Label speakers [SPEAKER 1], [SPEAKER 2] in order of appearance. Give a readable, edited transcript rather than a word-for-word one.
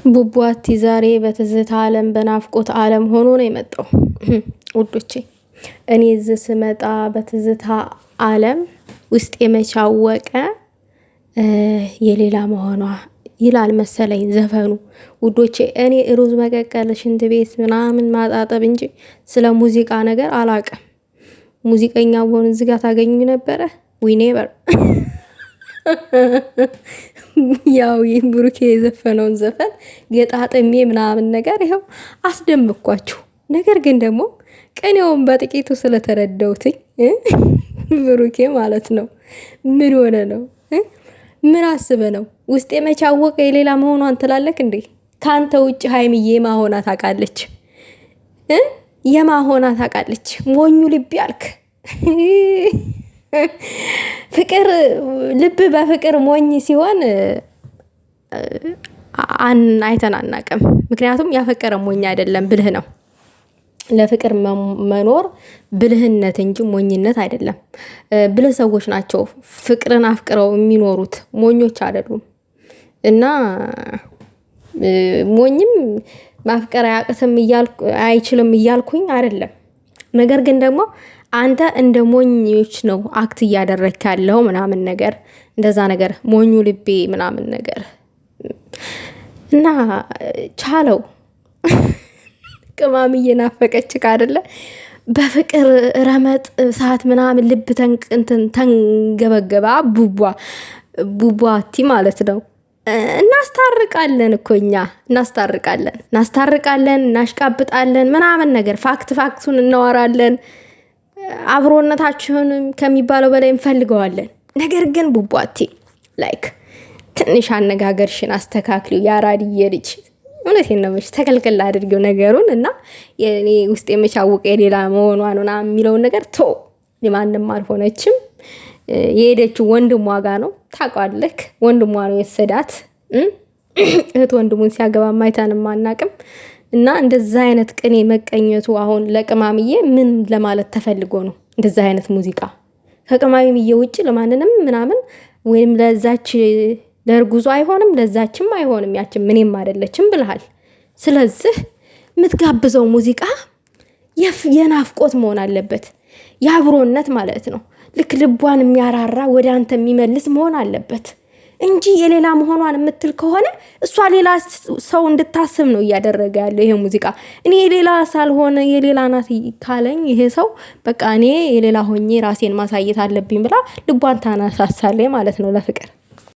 [SPEAKER 1] ቡቡአቲ ዛሬ በትዝታ ዓለም በናፍቆት ዓለም ሆኖ ነው የመጣው። ውዶቼ እኔ እዚህ ስመጣ በትዝታ ዓለም ውስጥ የመቻወቀ የሌላ መሆኗ ይላል መሰለኝ ዘፈኑ። ውዶቼ እኔ ሩዝ መቀቀል ሽንት ቤት ምናምን ማጣጠብ እንጂ ስለ ሙዚቃ ነገር አላውቅም። ሙዚቀኛ ብሆን እዚህ ጋር ታገኙ ነበረ። ዊ ኔቨር ያው ብሩኬ የዘፈነውን ዘፈን ገጣጥሜ ምናምን ነገር ይኸው አስደምኳችሁ። ነገር ግን ደግሞ ቅኔውን በጥቂቱ ስለተረዳሁትኝ ብሩኬ ማለት ነው ምን ሆነ ነው ምን አስበ ነው ውስጥ የመቻወቀ የሌላ መሆኗን ትላለክ እንዴ? ካንተ ውጭ ሃይሚዬ ማሆና ታውቃለች የማሆና ታውቃለች። ሞኙ ልብ ያልክ ፍቅር ልብ በፍቅር ሞኝ ሲሆን አይተናናቅም። ምክንያቱም ያፈቀረ ሞኝ አይደለም ብልህ ነው። ለፍቅር መኖር ብልህነት እንጂ ሞኝነት አይደለም። ብልህ ሰዎች ናቸው ፍቅርን አፍቅረው የሚኖሩት፣ ሞኞች አይደሉም። እና ሞኝም ማፍቀር አያቅትም አይችልም እያልኩኝ አይደለም። ነገር ግን ደግሞ አንተ እንደ ሞኞች ነው አክት እያደረክ ያለው ምናምን ነገር እንደዛ ነገር ሞኙ ልቤ ምናምን ነገር እና ቻለው ቅማምዬ ናፈቀችክ አይደለ? በፍቅር ረመጥ ሰዓት ምናምን ልብ ተንገበገባ ቡቡአቲ ማለት ነው። እናስታርቃለን እኮ እኛ እናስታርቃለን፣ እናሽቃብጣለን ምናምን ነገር ፋክቱን እናወራለን። አብሮነታችሁንም ከሚባለው በላይ እንፈልገዋለን። ነገር ግን ቡቡአቲ ላይክ ትንሽ አነጋገርሽን አስተካክሊው። ያራድዬ ልጅ እውነቴን ነው ተከልከል አድርገው ነገሩን እና የኔ ውስጥ የመቻወቀ የሌላ መሆኗን ምናምን የሚለውን ነገር ለማንም አልሆነችም። የሄደችው ወንድሟ ጋር ነው። ታውቃለህ፣ ወንድሟ ነው የወሰዳት። እህት ወንድሙን ሲያገባ ማይታንም አናቅም። እና እንደዛ አይነት ቅኔ መቀኘቱ አሁን ለቅማምዬ ምን ለማለት ተፈልጎ ነው? እንደዛ አይነት ሙዚቃ ከቅማምዬ ውጭ ለማንንም ምናምን ወይም ለዛች ለርጉዞ አይሆንም፣ ለዛችም አይሆንም፣ ያችን ምንም አይደለችም ብለሃል። ስለዚህ የምትጋብዘው ሙዚቃ የናፍቆት መሆን አለበት፣ የአብሮነት ማለት ነው። ልክ ልቧን የሚያራራ ወደ አንተ የሚመልስ መሆን አለበት እንጂ የሌላ መሆኗን የምትል ከሆነ እሷ ሌላ ሰው እንድታስብ ነው እያደረገ ያለው ይሄ ሙዚቃ። እኔ የሌላ ሳልሆነ የሌላ ናት ካለኝ ይሄ ሰው በቃ እኔ የሌላ ሆኜ ራሴን ማሳየት አለብኝ ብላ ልቧን ታናሳሳለች ማለት ነው ለፍቅር።